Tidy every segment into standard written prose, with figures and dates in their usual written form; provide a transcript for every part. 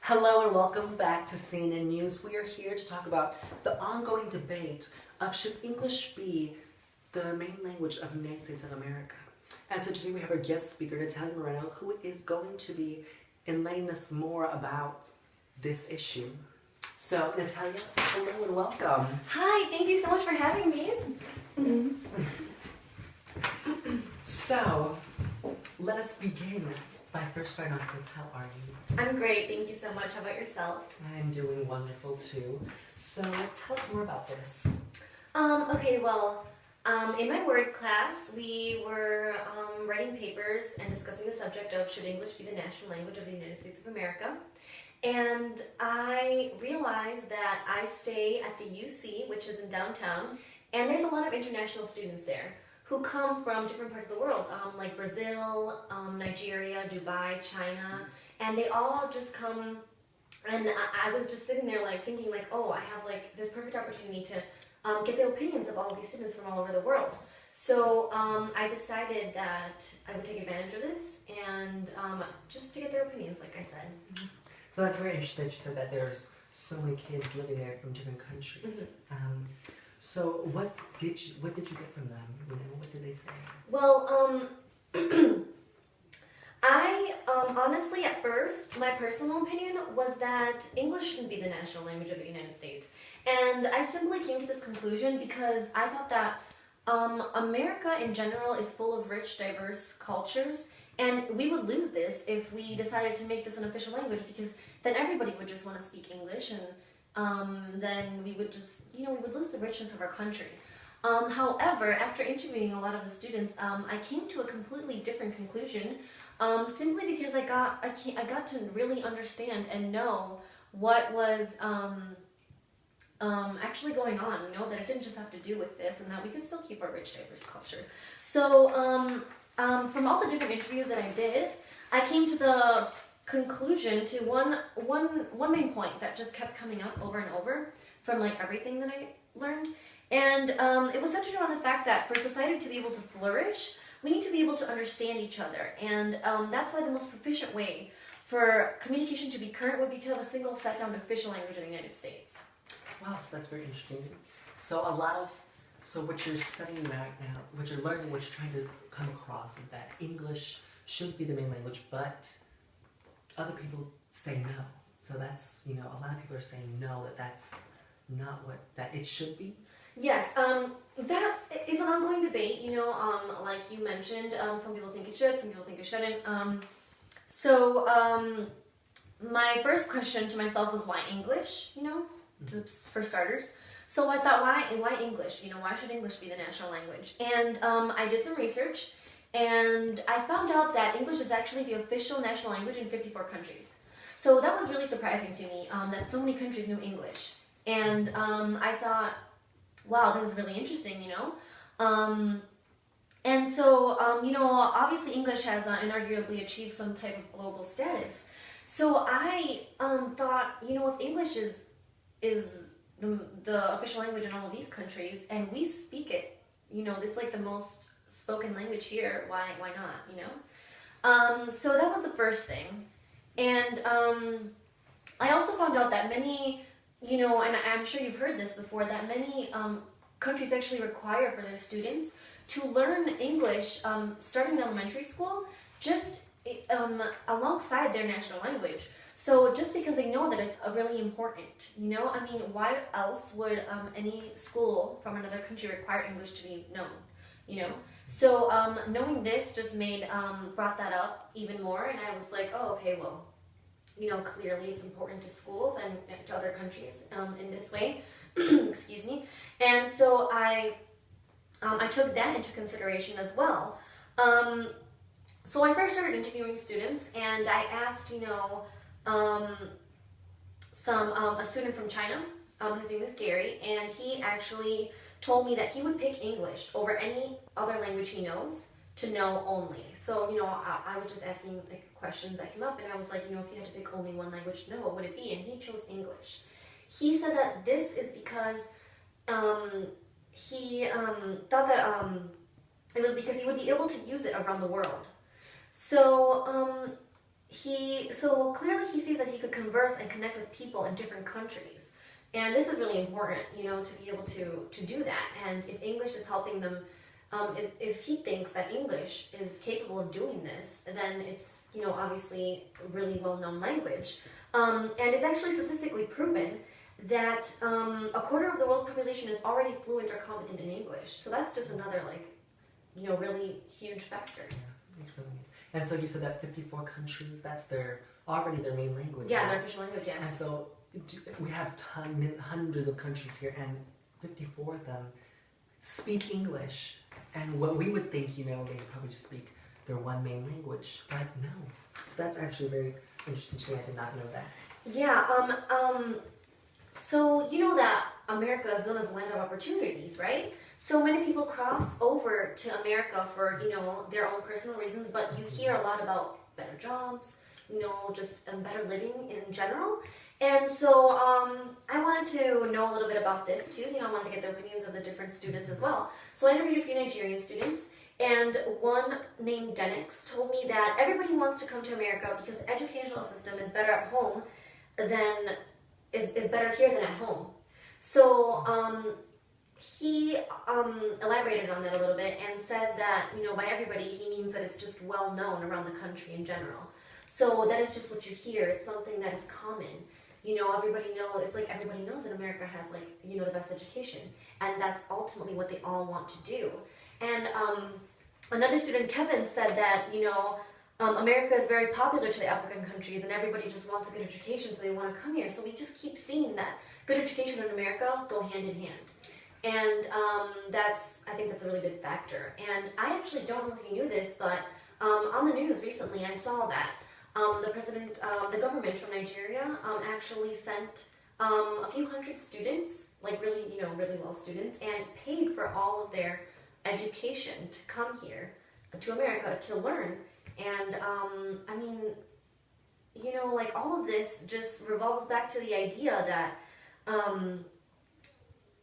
Hello and welcome back to CNN News. We are here to talk about the ongoing debate of should English be the main language of the United States of America. And so today we have our guest speaker, Natalia Moreno, who is going to be enlightening us more about this issue. So Natalia, hello and welcome. Hi, thank you so much for having me. So, let us begin by first starting off with how are you? I'm great, thank you so much. How about yourself? I'm doing wonderful too. So tell us more about this. In my word class, we were writing papers and discussing the subject of should English be the national language of the United States of America. And I realized that I stay at the UC, which is in downtown, and there's a lot of international students there who come from different parts of the world, like Brazil, Nigeria, Dubai, China, and they all just come, and I was just sitting there like thinking like, oh, I have like this perfect opportunity to get the opinions of all of these students from all over the world. So I decided that I would take advantage of this and just to get their opinions, like I said. So that's very interesting that you said that there's so many kids living there from different countries. So what did you get from them? You know, what did they say? Well, I honestly at first, my personal opinion was that English shouldn't be the national language of the United States. And I simply came to this conclusion because I thought that America in general is full of rich, diverse cultures, and we would lose this if we decided to make this an official language, because then everybody would just want to speak English, and then we would just, we would lose the richness of our country. However, after interviewing a lot of the students, I came to a completely different conclusion, simply because I got to really understand and know what was actually going on, that it didn't just have to do with this, and that we could still keep our rich, diverse culture. So, from all the different interviews that I did, I came to the conclusion to one main point that just kept coming up over and over from like everything that I learned, and it was centered around the fact that for society to be able to flourish, we need to be able to understand each other, and that's why the most proficient way for communication to be current would be to have a single set-down official language of the United States. Wow, so that's very interesting. So what you're studying right now, what you're learning, what you're trying to come across is that English should be the main language, but other people say no. So that's, a lot of people are saying no, that's not that it should be. Yes, that it's an ongoing debate, like you mentioned, some people think it should, some people think it shouldn't. My first question to myself was why English, for starters. So I thought, why English? Why should English be the national language? And I did some research, and I found out that English is actually the official national language in 54 countries. So that was really surprising to me, that so many countries knew English. And I thought, wow, this is really interesting, obviously English has inarguably achieved some type of global status. So I thought, if English is the official language in all of these countries, and we speak it, it's like the most spoken language here, why not, so that was the first thing. And I also found out that many, and I'm sure you've heard this before, that many countries actually require for their students to learn English starting in elementary school, just alongside their national language. So just because they know that it's really important, why else would any school from another country require English to be known, So knowing this just brought that up even more, and I was like, oh, okay, well, clearly it's important to schools and to other countries in this way, excuse me. And so I took that into consideration as well. So I first started interviewing students, and I asked, a student from China, his name is Gary, and he actually told me that he would pick English over any other language he knows to know only. So, I was just asking questions that came up, and I was like, if you had to pick only one language to know, what would it be? And he chose English. He said that this is because he thought that it was because he would be able to use it around the world. So so clearly he sees that he could converse and connect with people in different countries. And this is really important, to be able to do that. And if English is helping them, if he thinks that English is capable of doing this, then it's, obviously a really well-known language. And it's actually statistically proven that a quarter of the world's population is already fluent or competent in English. So that's just another, really huge factor. Yeah, it really is. And so you said that 54 countries, that's already their main language. Yeah, right? their official language, yes. And so we have hundreds of countries here, and 54 of them speak English. And what we would think, they probably just speak their one main language, but no. So that's actually very interesting to me. I did not know that. Yeah, so you know that America is known as the land of opportunities, right? So many people cross over to America for, their own personal reasons, but you hear a lot about better jobs, just better living in general. And so I wanted to know a little bit about this too. I wanted to get the opinions of the different students as well. So I interviewed a few Nigerian students, and one named Denix told me that everybody wants to come to America because the educational system is better at home than is better here than at home. So he elaborated on that a little bit and said that, by everybody, he means that it's just well known around the country in general. So that is just what you hear. It's something that is common. Everybody knows, it's like everybody knows that America has the best education. And that's ultimately what they all want to do. And another student, Kevin, said that, America is very popular to the African countries and everybody just wants a good education, so they want to come here. So we just keep seeing that good education in America go hand in hand. And I think that's a really big factor. And I actually don't know if you knew this, but on the news recently I saw that the government from Nigeria actually sent a few hundred students, really well students, and paid for all of their education to come here to America to learn. And all of this just revolves back to the idea that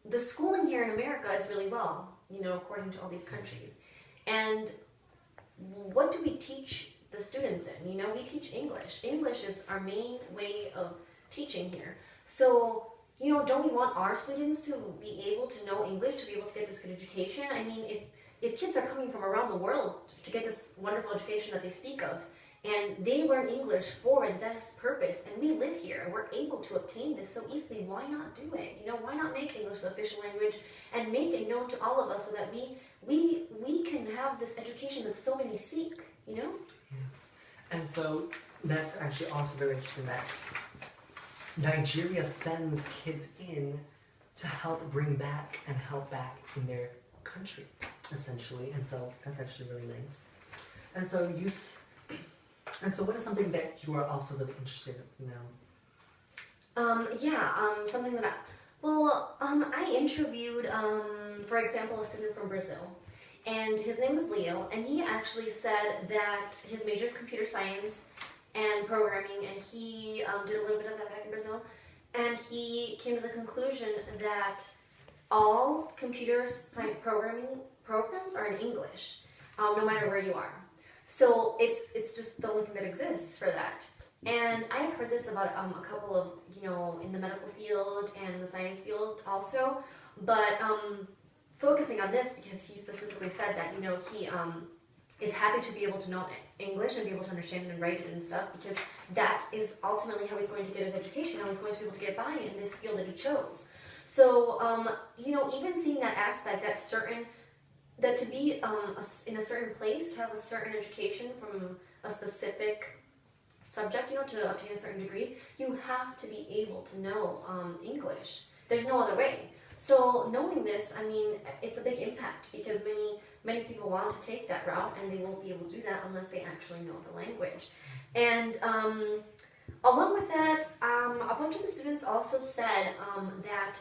the schooling here in America is really well, according to all these countries. And what do we teach the students in? We teach English. English is our main way of teaching here. So, don't we want our students to be able to know English, to be able to get this good education? I mean, if kids are coming from around the world to get this wonderful education that they speak of, and they learn English for this purpose, and we live here, and we're able to obtain this so easily, why not do it? Why not make English the official language and make it known to all of us so that we can have this education that so many seek, Yes. And so that's actually also very interesting that Nigeria sends kids in to help bring back and help back in their country, essentially. And so that's actually really nice. And so what is something that you are also really interested in, something that I interviewed, for example, a student from Brazil, and his name is Leo, and he actually said that his major is computer science and programming, and he did a little bit of that back in Brazil, and he came to the conclusion that all computer science programming programs are in English, no matter where you are. So it's just the only thing that exists for that. And I've heard this about a couple of, in the medical field and the science field also, but focusing on this because he specifically said that, he is happy to be able to know English and be able to understand it and write it and stuff, because that is ultimately how he's going to get his education, how he's going to be able to get by in this field that he chose. So, even seeing that aspect, that to be in a certain place, to have a certain education from a specific subject, to obtain a certain degree, you have to be able to know English. There's no other way. So knowing this, it's a big impact because many people want to take that route and they won't be able to do that unless they actually know the language. And along with that, a bunch of the students also said that,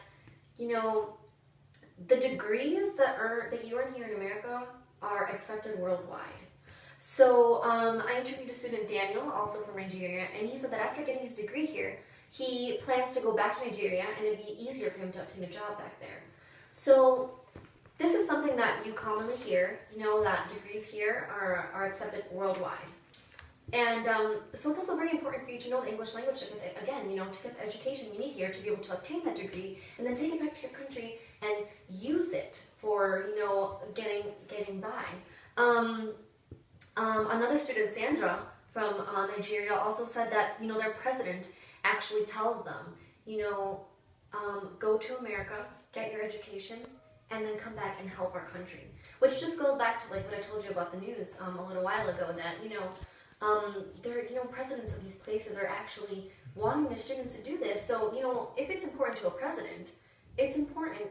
the degrees that you earn here in America are accepted worldwide. So I interviewed a student, Daniel, also from Nigeria, and he said that after getting his degree here, he plans to go back to Nigeria and it'd be easier for him to obtain a job back there. So this is something that you commonly hear, that degrees here are accepted worldwide. And so it's also very important for you to know the English language to get the, again, to get the education you need here to be able to obtain that degree and then take it back to your country and use it for, getting by. Another student, Sandra, from Nigeria also said that, their president actually tells them, go to America, get your education, and then come back and help our country. Which just goes back to like what I told you about the news a little while ago, that, presidents of these places are actually wanting their students to do this. So, if it's important to a president, it's important,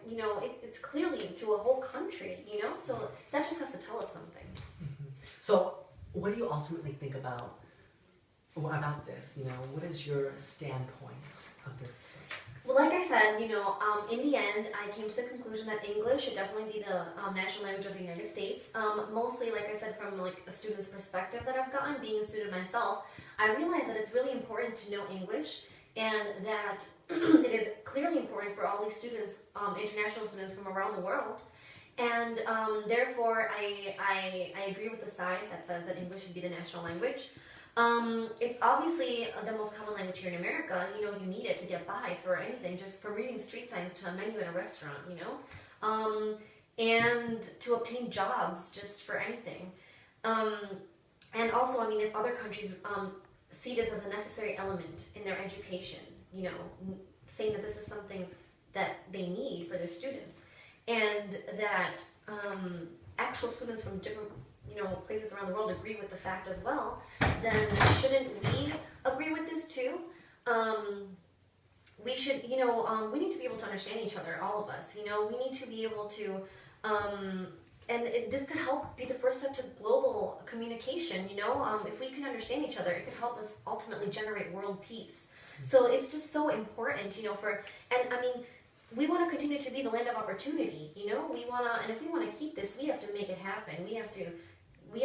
it's clearly to a whole country, so that just has to tell us something. Mm-hmm. So what do you ultimately think about this? What is your standpoint of this? Well, like I said, in the end, I came to the conclusion that English should definitely be the national language of the United States. Mostly, like I said, from like a student's perspective that I've gotten, being a student myself, I realized that it's really important to know English, and that it is clearly important for all these students, international students from around the world. And therefore, I agree with the side that says that English should be the national language. It's obviously the most common language here in America. You need it to get by for anything, just from reading street signs to a menu in a restaurant, and to obtain jobs just for anything. And also, if other countries see this as a necessary element in their education, saying that this is something that they need for their students, and that actual students from different places around the world agree with the fact as well, then shouldn't we agree with this too? We should, we need to be able to understand each other, all of us, we need to be able to, this could help be the first step to global communication, if we can understand each other, it could help us ultimately generate world peace. So it's just so important, we want to continue to be the land of opportunity, we want to, and if we want to keep this, we have to make it happen. We have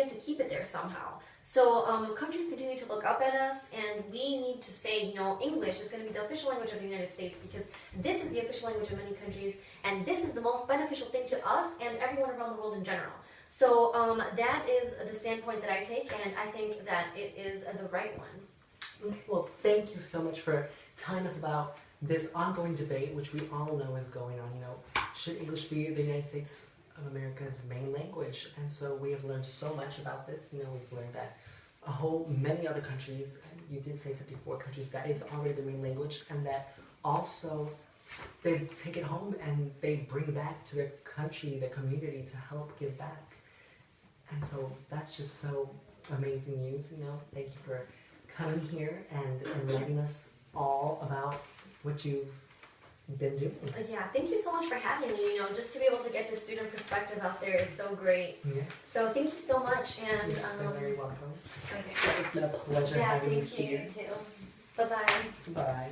to keep it there somehow. So countries continue to look up at us, and we need to say, English is going to be the official language of the United States, because this is the official language of many countries, and this is the most beneficial thing to us and everyone around the world in general. So that is the standpoint that I take, and I think that it is the right one. Okay, well, thank you so much for telling us about this ongoing debate, which we all know is going on. Should English be the United States of America's main language? And so we have learned so much about this. We've learned that many other countries, you did say 54 countries, that is already the main language, and that also they take it home and they bring back to their country, their community, to help give back. And so that's just so amazing news. Thank you for coming here and enlightening us all about what you've been doing. Yeah, thank you so much for having me. Just to be able to get the student perspective out there is so great. Yes. So thank you so much. And you're so very welcome. Okay. So it's been a pleasure having you here. Yeah, thank you too. Bye-bye. Bye.